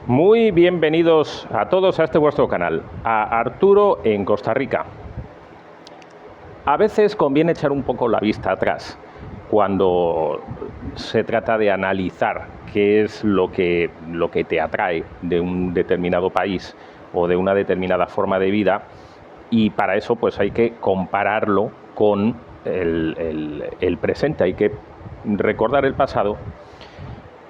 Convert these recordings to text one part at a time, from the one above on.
Muy bienvenidos a todos a este vuestro canal, a Arturo en Costa Rica. A veces conviene echar un poco la vista atrás cuando se trata de analizar qué es lo que te atrae de un determinado país o de una determinada forma de vida, y para eso pues hay que compararlo con el presente, hay que recordar el pasado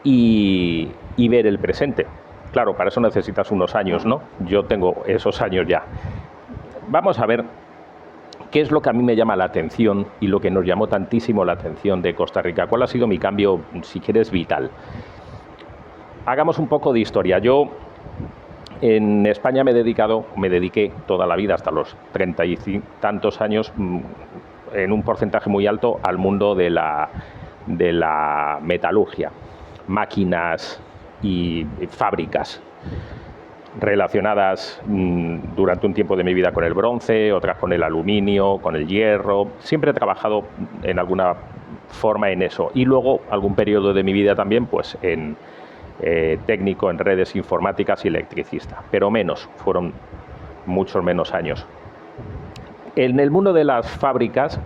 y ver el presente. Claro, para eso necesitas unos años, ¿no? Yo tengo esos años ya. Vamos a ver qué es lo que a mí me llama la atención y lo que nos llamó tantísimo la atención de Costa Rica. ¿Cuál ha sido mi cambio, si quieres, vital? Hagamos un poco de historia. Yo en España me dediqué toda la vida, hasta los 30 y tantos años, en un porcentaje muy alto al mundo de la metalurgia, máquinas y fábricas relacionadas durante un tiempo de mi vida con el bronce, otras con el aluminio, con el hierro. Siempre he trabajado en alguna forma en eso. Y luego algún periodo de mi vida también pues en técnico en redes informáticas y electricista. Pero menos, fueron muchos menos años. En el mundo de las fábricas,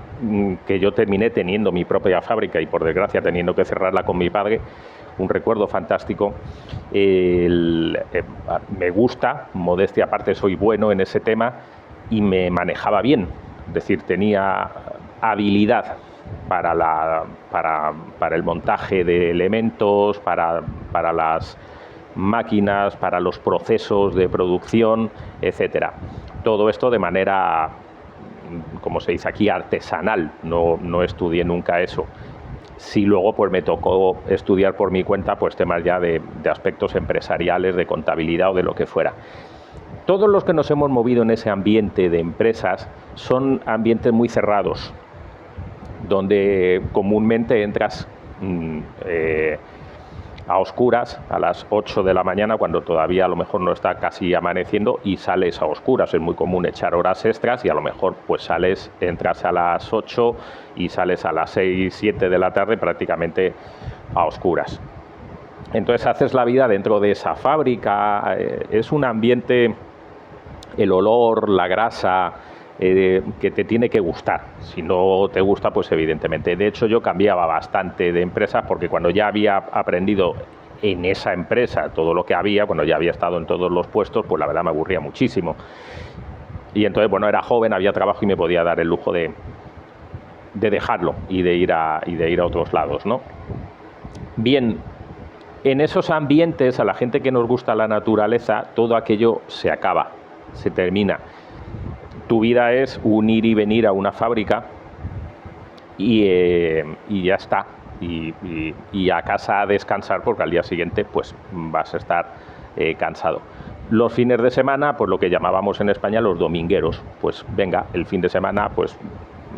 que yo terminé teniendo mi propia fábrica y por desgracia teniendo que cerrarla con mi padre, un recuerdo fantástico. Me gusta, modestia aparte, soy bueno en ese tema y me manejaba bien, es decir, tenía habilidad para el montaje de elementos, para las máquinas, para los procesos de producción, etcétera. Todo esto de manera, como se dice aquí, artesanal, no estudié nunca eso. Sí, luego pues me tocó estudiar por mi cuenta pues temas ya de aspectos empresariales, de contabilidad o de lo que fuera. Todos los que nos hemos movido en ese ambiente de empresas son ambientes muy cerrados, donde comúnmente entras a oscuras a las 8 de la mañana, cuando todavía a lo mejor no está casi amaneciendo, y sales a oscuras. Es muy común echar horas extras y a lo mejor pues entras a las 8 y sales a las 6, 7 de la tarde prácticamente a oscuras. Entonces haces la vida dentro de esa fábrica, es un ambiente, el olor, la grasa, que te tiene que gustar. Si no te gusta, pues evidentemente. De hecho, yo cambiaba bastante de empresa porque cuando ya había aprendido en esa empresa todo lo que había, cuando ya había estado en todos los puestos, pues la verdad me aburría muchísimo. Y entonces, bueno, era joven, había trabajo y me podía dar el lujo de dejarlo y de ir a otros lados, ¿no? Bien, en esos ambientes, a la gente que nos gusta la naturaleza, todo aquello se acaba, se termina. Tu vida es un ir y venir a una fábrica y ya está. Y a casa a descansar, porque al día siguiente pues vas a estar cansado. Los fines de semana, pues lo que llamábamos en España los domingueros. Pues venga, el fin de semana pues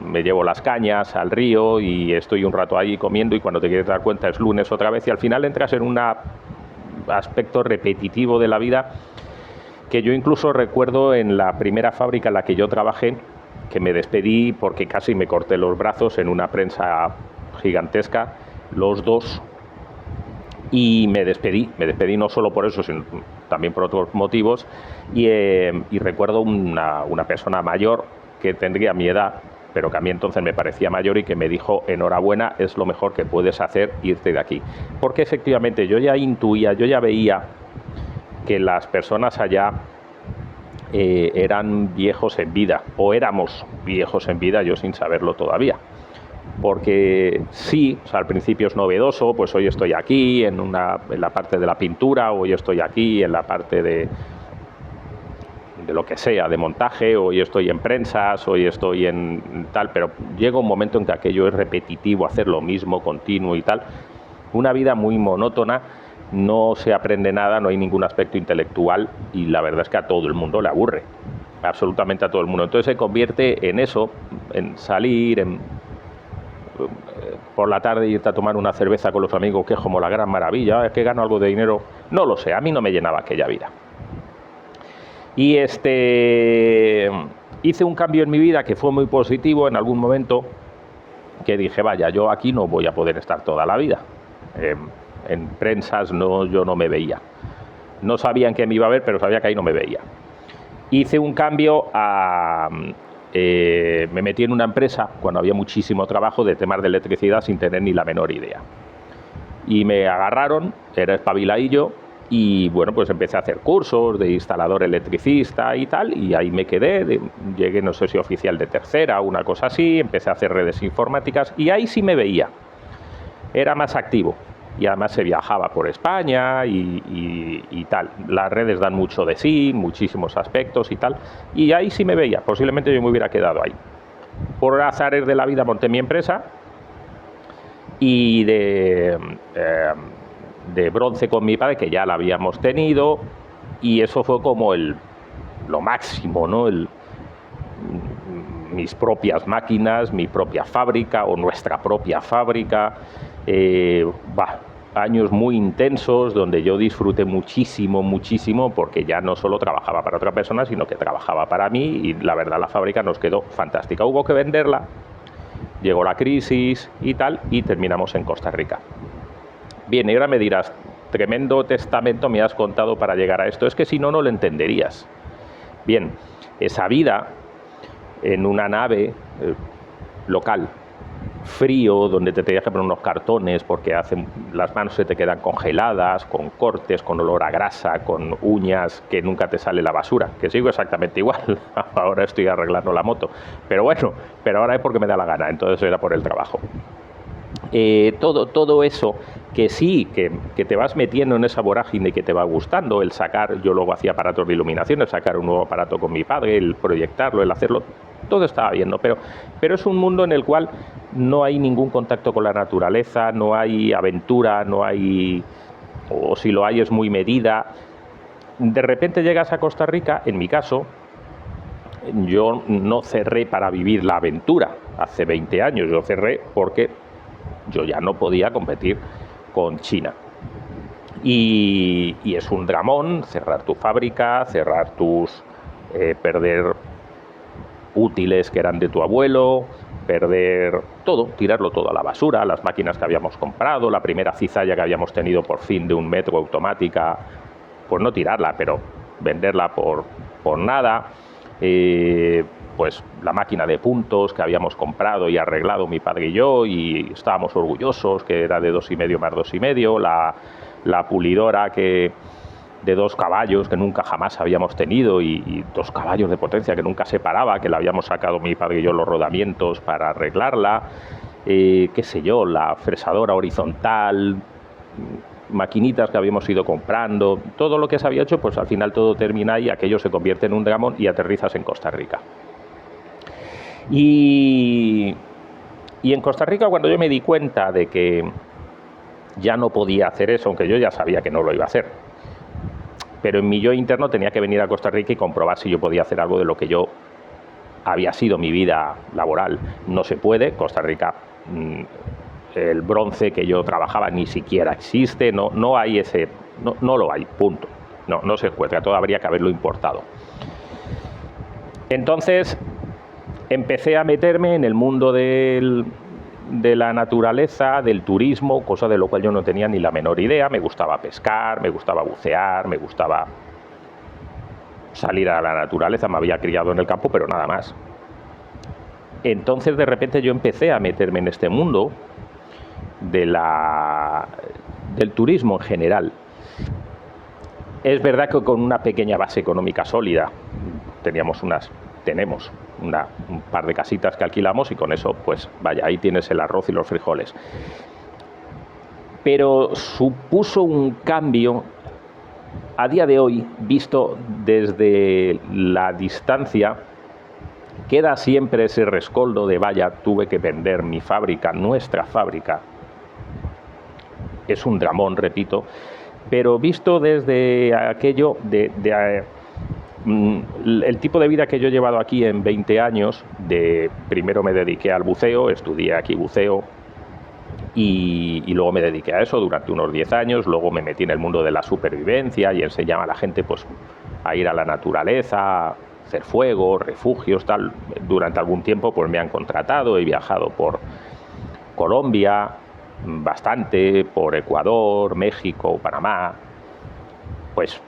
me llevo las cañas al río y estoy un rato ahí comiendo, y cuando te quieres dar cuenta es lunes otra vez, y al final entras en un aspecto repetitivo de la vida que yo incluso recuerdo en la primera fábrica en la que yo trabajé, que me despedí porque casi me corté los brazos en una prensa gigantesca, los dos, y me despedí no solo por eso, sino también por otros motivos, y recuerdo una persona mayor que tendría mi edad, pero que a mí entonces me parecía mayor, y que me dijo: enhorabuena, es lo mejor que puedes hacer, irte de aquí. Porque efectivamente yo ya intuía, yo ya veía que las personas allá eran viejos en vida, o éramos viejos en vida, yo sin saberlo todavía. Porque sí, o sea, al principio es novedoso, pues hoy estoy aquí en la parte de la pintura, hoy estoy aquí en la parte de lo que sea, de montaje, hoy estoy en prensas, hoy estoy en tal, pero llega un momento en que aquello es repetitivo, hacer lo mismo, continuo y tal, una vida muy monótona. No se aprende nada, no hay ningún aspecto intelectual, y la verdad es que a todo el mundo le aburre, absolutamente a todo el mundo. Entonces se convierte en eso, en salir, por la tarde irte a tomar una cerveza con los amigos, que es como la gran maravilla. Es que gano algo de dinero, no lo sé, a mí no me llenaba aquella vida. Y hice un cambio en mi vida que fue muy positivo en algún momento, que dije: vaya, yo aquí no voy a poder estar toda la vida. En prensas yo no me veía. No sabía en qué me iba a ver, pero sabía que ahí no me veía. Hice un cambio me metí en una empresa cuando había muchísimo trabajo de temas de electricidad sin tener ni la menor idea. Y me agarraron, era espabiladillo, y bueno, pues empecé a hacer cursos de instalador electricista y tal, y ahí me quedé, llegué, no sé si oficial de tercera o una cosa así, empecé a hacer redes informáticas, y ahí sí me veía. Era más activo, y además se viajaba por España y tal. Las redes dan mucho de sí, muchísimos aspectos y tal, y ahí sí me veía. Posiblemente yo me hubiera quedado ahí. Por azares de la vida monté mi empresa, y de bronce con mi padre, que ya la habíamos tenido, y eso fue como lo máximo, ¿no? Mis propias máquinas, mi propia fábrica o nuestra propia fábrica. Años muy intensos donde yo disfruté muchísimo, muchísimo, porque ya no solo trabajaba para otra persona, sino que trabajaba para mí, y la verdad la fábrica nos quedó fantástica. Hubo que venderla, llegó la crisis y tal, y terminamos en Costa Rica. Bien, y ahora me dirás, tremendo testamento me has contado para llegar a esto, es que si no, no lo entenderías. Bien, esa vida en una nave local, frío, donde te tenías que poner unos cartones porque las manos se te quedan congeladas, con cortes, con olor a grasa, con uñas, que nunca te sale la basura, que sigo exactamente igual. Ahora estoy arreglando la moto, pero bueno, pero ahora es porque me da la gana, entonces era por el trabajo. Todo eso que sí, que te vas metiendo en esa vorágine y que te va gustando, el sacar, yo luego hacía aparatos de iluminación, el sacar un nuevo aparato con mi padre, el proyectarlo, el hacerlo, todo estaba bien, ¿no? Pero es un mundo en el cual no hay ningún contacto con la naturaleza, no hay aventura, no hay, o si lo hay es muy medida. De repente llegas a Costa Rica, en mi caso, yo no cerré para vivir la aventura hace 20 años, yo cerré porque yo ya no podía competir con China. Y es un dramón cerrar tu fábrica, cerrar perder útiles que eran de tu abuelo, perder todo, tirarlo todo a la basura, las máquinas que habíamos comprado, la primera cizalla que habíamos tenido por fin de un metro automática, pues no tirarla, pero venderla por nada. Pues la máquina de puntos que habíamos comprado y arreglado mi padre y yo, y estábamos orgullosos, que era de 2,5 más 2,5, la pulidora de 2 caballos que nunca jamás habíamos tenido, y 2 caballos de potencia que nunca se paraba, que la habíamos sacado mi padre y yo los rodamientos para arreglarla, qué sé yo, la fresadora horizontal, maquinitas que habíamos ido comprando, todo lo que se había hecho, pues al final todo termina y aquello se convierte en un dramón y aterrizas en Costa Rica. Y en Costa Rica, cuando yo me di cuenta de que ya no podía hacer eso, aunque yo ya sabía que no lo iba a hacer, pero en mi yo interno tenía que venir a Costa Rica y comprobar si yo podía hacer algo de lo que yo había sido mi vida laboral. No se puede, Costa Rica, el bronce que yo trabajaba ni siquiera existe, no hay ese, no lo hay, punto. No se encuentra, todo habría que haberlo importado. Entonces empecé a meterme en el mundo de la naturaleza, del turismo, cosa de lo cual yo no tenía ni la menor idea. Me gustaba pescar, me gustaba bucear, me gustaba salir a la naturaleza, me había criado en el campo, pero nada más. Entonces de repente yo empecé a meterme en este mundo del turismo en general. Es verdad que con una pequeña base económica sólida, tenemos un par de casitas que alquilamos, y con eso, pues vaya, ahí tienes el arroz y los frijoles. Pero supuso un cambio, a día de hoy, visto desde la distancia, queda siempre ese rescoldo de vaya, tuve que vender mi fábrica, nuestra fábrica. Es un dramón, repito, pero visto desde aquello el tipo de vida que yo he llevado aquí en 20 años, primero me dediqué al buceo, estudié aquí buceo, y luego me dediqué a eso durante unos 10 años, luego me metí en el mundo de la supervivencia y enseñaba a la gente pues a ir a la naturaleza, a hacer fuego, refugios, tal. Durante algún tiempo pues me han contratado, he viajado por Colombia, bastante, por Ecuador, México, Panamá, pues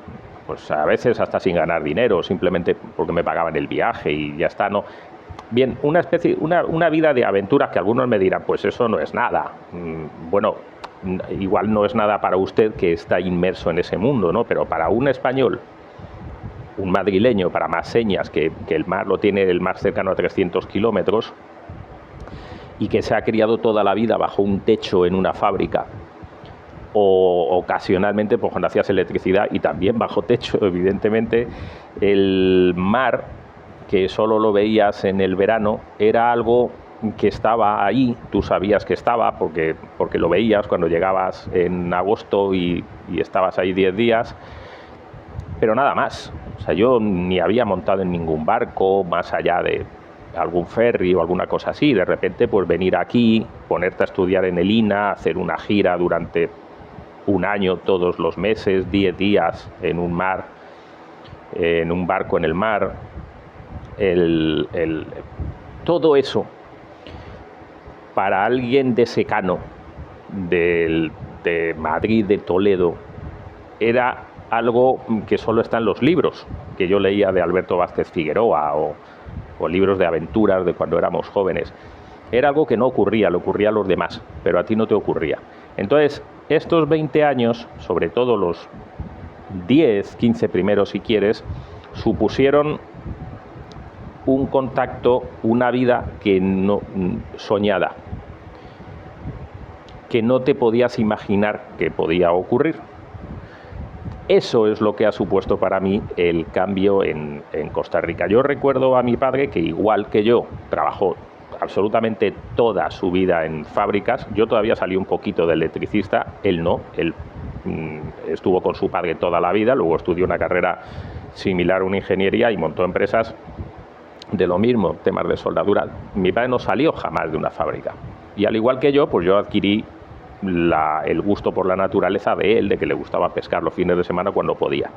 pues a veces hasta sin ganar dinero, simplemente porque me pagaban el viaje y ya está, ¿no? Bien, una vida de aventuras que algunos me dirán, pues eso no es nada. Bueno, igual no es nada para usted que está inmerso en ese mundo, ¿no? Pero para un español, un madrileño, para más señas, que el mar lo tiene el más cercano a 300 kilómetros y que se ha criado toda la vida bajo un techo en una fábrica, o ocasionalmente pues cuando hacías electricidad y también bajo techo, evidentemente, el mar, que solo lo veías en el verano, era algo que estaba ahí, tú sabías que estaba porque lo veías cuando llegabas en agosto y estabas ahí 10 días, pero nada más. O sea, yo ni había montado en ningún barco más allá de algún ferry o alguna cosa así. De repente, pues venir aquí, ponerte a estudiar en el INA, hacer una gira durante un año, todos los meses, 10 días en un mar, en un barco en el mar, todo eso para alguien de secano, de Madrid, de Toledo, era algo que solo está en los libros que yo leía de Alberto Vázquez Figueroa o libros de aventuras de cuando éramos jóvenes. Era algo que no ocurría, le ocurría a los demás, pero a ti no te ocurría. Entonces, estos 20 años, sobre todo los 10, 15 primeros si quieres, supusieron un contacto, una vida que no soñada, que no te podías imaginar que podía ocurrir. Eso es lo que ha supuesto para mí el cambio en Costa Rica. Yo recuerdo a mi padre que, igual que yo, trabajó absolutamente toda su vida en fábricas. Yo todavía salí un poquito de electricista, él no, él estuvo con su padre toda la vida, luego estudió una carrera similar a una ingeniería y montó empresas de lo mismo, temas de soldadura. Mi padre no salió jamás de una fábrica. Y al igual que yo, pues yo adquirí el gusto por la naturaleza de él, de que le gustaba pescar los fines de semana cuando podía.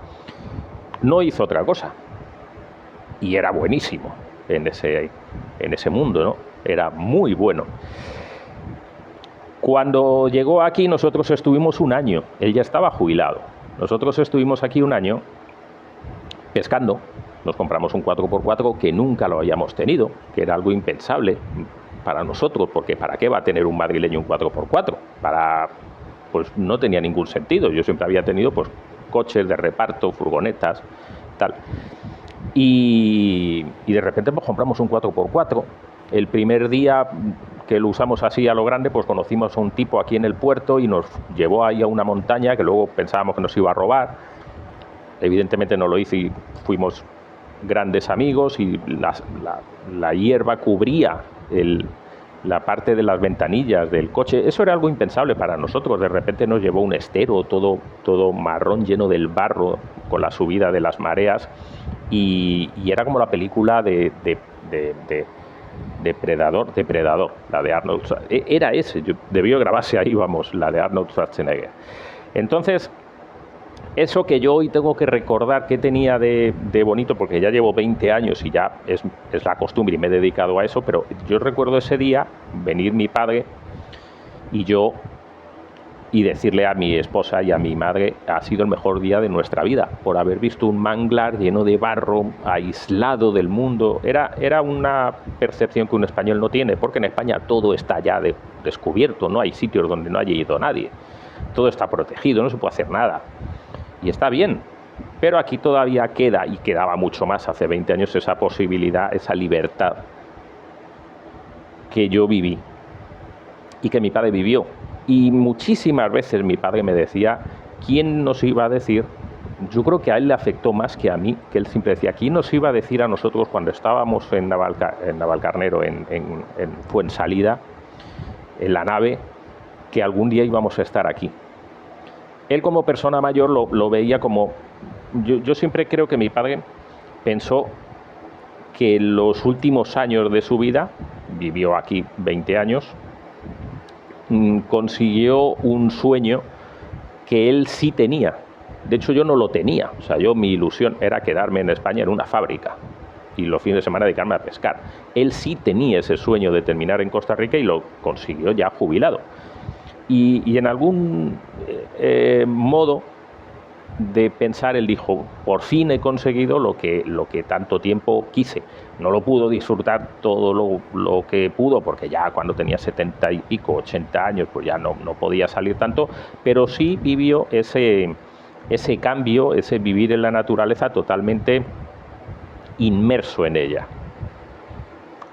No hizo otra cosa. Y era buenísimo en ese mundo, ¿no? Era muy bueno. Cuando llegó aquí, nosotros estuvimos un año. Él ya estaba jubilado. Nosotros estuvimos aquí un año pescando. Nos compramos un 4x4 que nunca lo habíamos tenido, que era algo impensable para nosotros, porque ¿para qué va a tener un madrileño un 4x4? Pues no tenía ningún sentido. Yo siempre había tenido pues coches de reparto, furgonetas, tal. Y de repente pues compramos un 4x4. El primer día que lo usamos así a lo grande, pues conocimos a un tipo aquí en el puerto y nos llevó ahí a una montaña que luego pensábamos que nos iba a robar. Evidentemente no lo hizo y fuimos grandes amigos, y la hierba cubría la parte de las ventanillas del coche. Eso era algo impensable para nosotros. De repente nos llevó un estero todo marrón, lleno del barro, con la subida de las mareas, y era como la película de Depredador, la de Arnold Schwarzenegger. Era ese, debió grabarse ahí, vamos, la de Arnold Schwarzenegger. Entonces, eso que yo hoy tengo que recordar que tenía de bonito, porque ya llevo 20 años y ya es la costumbre y me he dedicado a eso, pero yo recuerdo ese día venir mi padre y yo y decirle a mi esposa y a mi madre: ha sido el mejor día de nuestra vida, por haber visto un manglar lleno de barro, aislado del mundo. Era una percepción que un español no tiene, porque en España todo está ya descubierto, no hay sitios donde no haya ido nadie, todo está protegido, no se puede hacer nada. Y está bien, pero aquí todavía queda, y quedaba mucho más hace 20 años, esa posibilidad, esa libertad que yo viví y que mi padre vivió. Y muchísimas veces mi padre me decía: ¿quién nos iba a decir? Yo creo que a él le afectó más que a mí, que él siempre decía: ¿quién nos iba a decir a nosotros cuando estábamos en Navalcarnero, en Fuensalida, en la nave, que algún día íbamos a estar aquí? Él, como persona mayor, lo veía como... Yo siempre creo que mi padre pensó que en los últimos años de su vida, vivió aquí 20 años, consiguió un sueño que él sí tenía. De hecho, yo no lo tenía. O sea, mi ilusión era quedarme en España en una fábrica y los fines de semana dedicarme a pescar. Él sí tenía ese sueño de terminar en Costa Rica y lo consiguió ya jubilado. Y en algún modo, de pensar, él dijo, por fin he conseguido lo que tanto tiempo quise. No lo pudo disfrutar todo lo que pudo, porque ya cuando tenía 70 y pico, 80 años, pues ya no podía salir tanto, pero sí vivió ese cambio, ese vivir en la naturaleza totalmente inmerso en ella.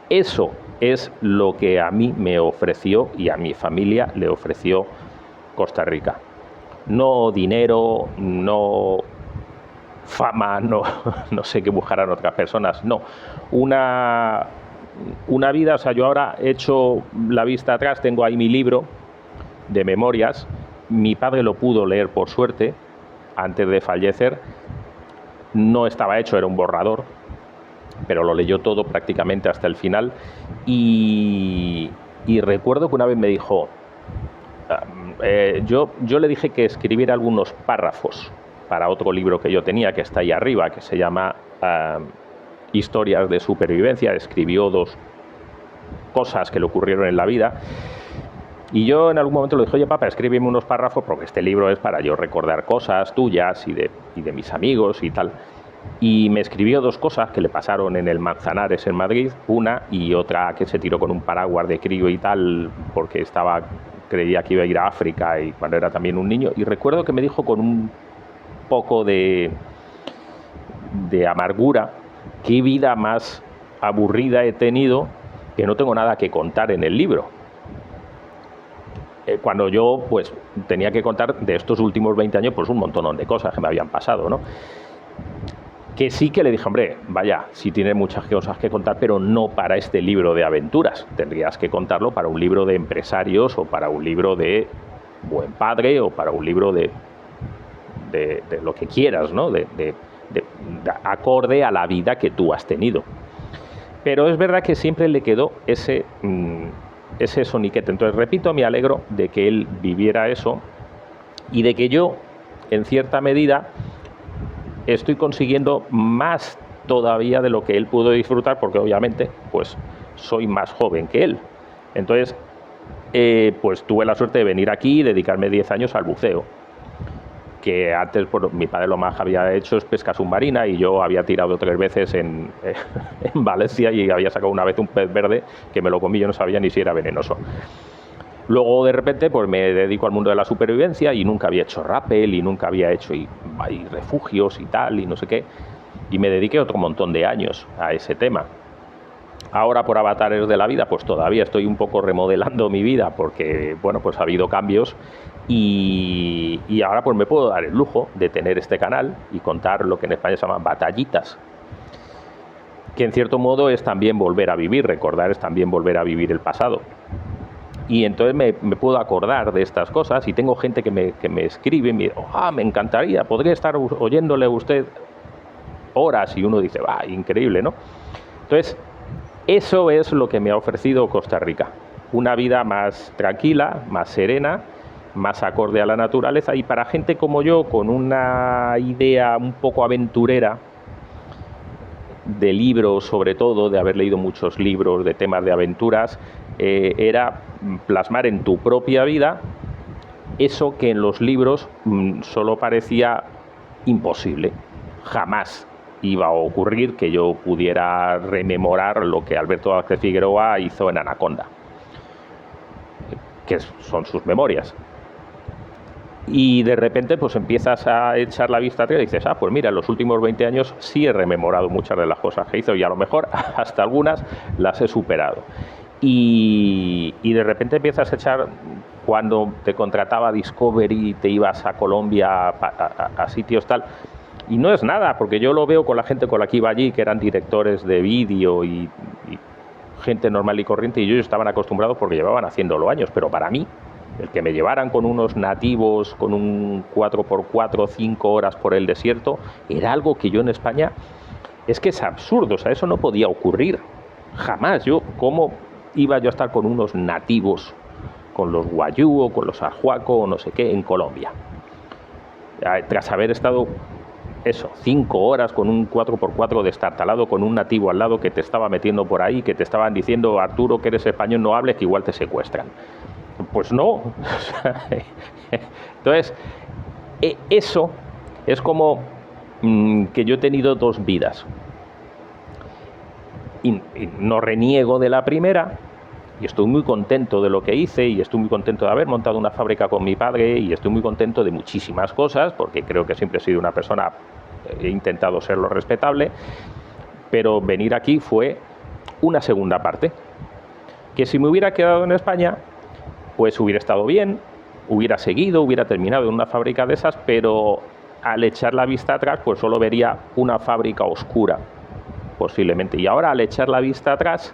Eso es lo que a mí me ofreció y a mi familia le ofreció Costa Rica. No dinero, no fama, no sé qué buscarán otras personas, no. Una vida, o sea, yo ahora he hecho la vista atrás, tengo ahí mi libro de memorias, mi padre lo pudo leer por suerte antes de fallecer, no estaba hecho, era un borrador, pero lo leyó todo prácticamente hasta el final y recuerdo que una vez me dijo, yo le dije que escribiera algunos párrafos para otro libro que yo tenía, que está ahí arriba, que se llama Historias de supervivencia. Escribió 2 cosas que le ocurrieron en la vida. Y yo en algún momento le dije, oye, papá, escríbeme unos párrafos, porque este libro es para yo recordar cosas tuyas y de mis amigos y tal. Y me escribió 2 cosas que le pasaron en el Manzanares en Madrid, una, y otra que se tiró con un paraguas de crío y tal, porque creía que iba a ir a África y cuando era también un niño. Y recuerdo que me dijo con un poco de amargura, qué vida más aburrida he tenido, que no tengo nada que contar en el libro. Cuando yo pues tenía que contar de estos últimos 20 años pues un montón de cosas que me habían pasado, ¿no? Que sí que le dije, hombre, vaya, sí tiene muchas cosas que contar, pero no para este libro de aventuras. Tendrías que contarlo para un libro de empresarios o para un libro de buen padre o para un libro de lo que quieras, ¿no? De acorde a la vida que tú has tenido. Pero es verdad que siempre le quedó ese soniquete. Entonces, repito, me alegro de que él viviera eso y de que yo, en cierta medida, estoy consiguiendo más todavía de lo que él pudo disfrutar, porque obviamente pues soy más joven que él. Entonces pues tuve la suerte de venir aquí y dedicarme 10 años al buceo, que antes pues, mi padre lo más había hecho es pesca submarina y yo había tirado 3 veces en Valencia y había sacado una vez un pez verde que me lo comí, yo no sabía ni si era venenoso. Luego de repente pues me dedico al mundo de la supervivencia y nunca había hecho rappel y nunca había hecho y refugios y tal y no sé qué, y me dediqué otro montón de años a ese tema. Ahora por avatares de la vida pues todavía estoy un poco remodelando mi vida porque bueno pues ha habido cambios y ahora pues me puedo dar el lujo de tener este canal y contar lo que en España se llama batallitas, que en cierto modo es también volver a vivir, recordar es también volver a vivir el pasado. Y entonces me puedo acordar de estas cosas y tengo gente que me escribe y me dice, me encantaría, podría estar oyéndole a usted horas, y uno dice, increíble, ¿no? Entonces, eso es lo que me ha ofrecido Costa Rica, una vida más tranquila, más serena, más acorde a la naturaleza y para gente como yo, con una idea un poco aventurera, de libros sobre todo, de haber leído muchos libros de temas de aventuras, era plasmar en tu propia vida eso que en los libros solo parecía imposible. Jamás iba a ocurrir que yo pudiera rememorar lo que Alberto Vázquez Figueroa hizo en Anaconda, que son sus memorias. Y de repente pues empiezas a echar la vista atrás y dices, pues mira, en los últimos 20 años sí he rememorado muchas de las cosas que hizo y a lo mejor hasta algunas las he superado. Y de repente empiezas a echar, cuando te contrataba Discovery y te ibas a Colombia a sitios tal, y no es nada, porque yo lo veo con la gente con la que iba allí, que eran directores de vídeo y gente normal y corriente, y ellos estaban acostumbrados porque llevaban haciéndolo años, pero para mí, el que me llevaran con unos nativos, con un 4x4, 5 horas por el desierto, era algo que yo en España, es que es absurdo, o sea, eso no podía ocurrir, jamás. ¿Cómo iba yo a estar con unos nativos, con los guayú o con los arhuaco o no sé qué, en Colombia? Tras haber estado, 5 horas con un 4x4 destartalado, con un nativo al lado que te estaba metiendo por ahí, que te estaban diciendo, Arturo, que eres español, no hables, que igual te secuestran. Pues no. Entonces, eso Es como que yo he tenido dos vidas. Y no reniego de la primera, y estoy muy contento de lo que hice, y estoy muy contento de haber montado una fábrica con mi padre, y estoy muy contento de muchísimas cosas, porque creo que siempre he sido una persona, he intentado ser lo respetable, pero venir aquí fue una segunda parte, que si me hubiera quedado en España, pues hubiera estado bien, hubiera seguido, hubiera terminado en una fábrica de esas, pero al echar la vista atrás, pues solo vería una fábrica oscura, posiblemente. Y ahora, al echar la vista atrás,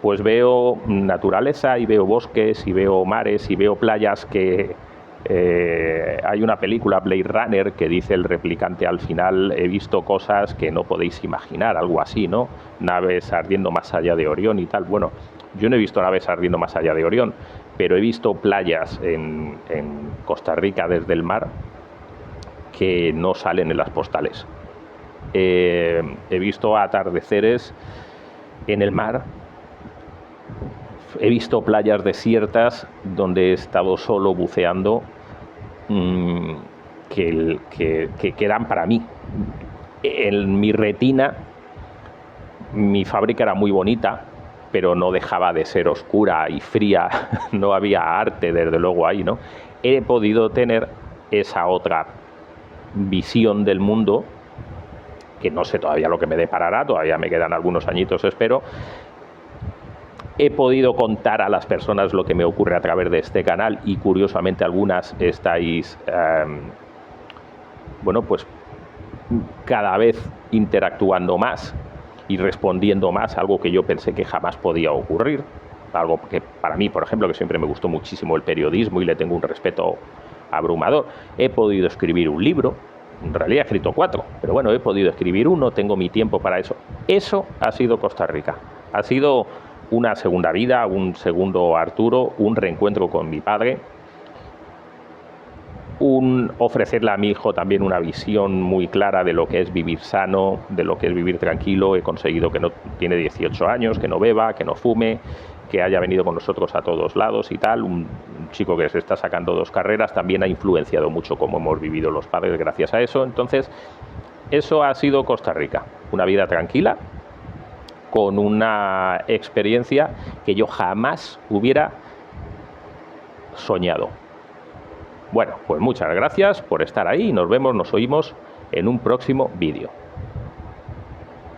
pues veo naturaleza y veo bosques y veo mares y veo playas que... hay una película, Blade Runner, que dice el replicante al final: he visto cosas que no podéis imaginar, algo así, ¿no? Naves ardiendo más allá de Orión y tal. Bueno, yo no he visto naves ardiendo más allá de Orión, pero he visto playas en Costa Rica desde el mar que no salen en las postales. He visto atardeceres en el mar. He visto playas desiertas donde he estado solo buceando, que eran para mí. En mi retina, mi fábrica era muy bonita, pero no dejaba de ser oscura y fría. No había arte, desde luego, ahí, ¿no? He podido tener esa otra visión del mundo, que no sé todavía lo que me deparará, todavía me quedan algunos añitos, espero. He podido contar a las personas lo que me ocurre a través de este canal, y curiosamente algunas estáis, bueno, pues cada vez interactuando más y respondiendo más, algo que yo pensé que jamás podía ocurrir, algo que para mí, por ejemplo, que siempre me gustó muchísimo el periodismo y le tengo un respeto abrumador. He podido escribir un libro, en realidad he escrito 4, pero bueno, he podido escribir uno, tengo mi tiempo para eso. Eso ha sido Costa Rica, ha sido una segunda vida, un segundo Arturo, un reencuentro con mi padre, ofrecerle a mi hijo también una visión muy clara de lo que es vivir sano, de lo que es vivir tranquilo. He conseguido que no tiene 18 años, que no beba, que no fume, que haya venido con nosotros a todos lados y tal. Un chico que se está sacando 2 carreras, también ha influenciado mucho cómo hemos vivido los padres gracias a eso. Entonces, eso ha sido Costa Rica, una vida tranquila, con una experiencia que yo jamás hubiera soñado. Bueno, pues muchas gracias por estar ahí, nos vemos, nos oímos en un próximo vídeo.